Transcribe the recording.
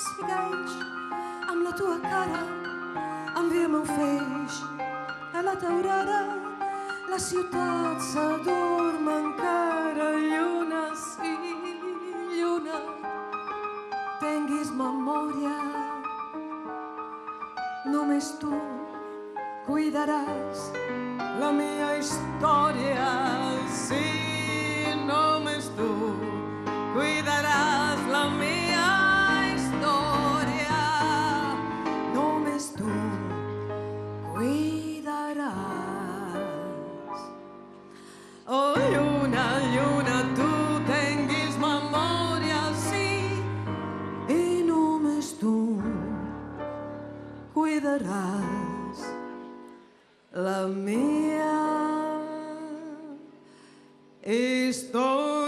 segueix amb la tua cara, envia'm un feix a la teulada. La ciutat s'adorm encara, lluna, sí, lluna. Tinguis memòria, només tu cuidaràs la meva història. Sí, només tu cuidaràs la meva història. Només tu cuidaràs. Oh, lluna, lluna, tu tinguis memòria, sí, i només tu cuidaràs la meva història.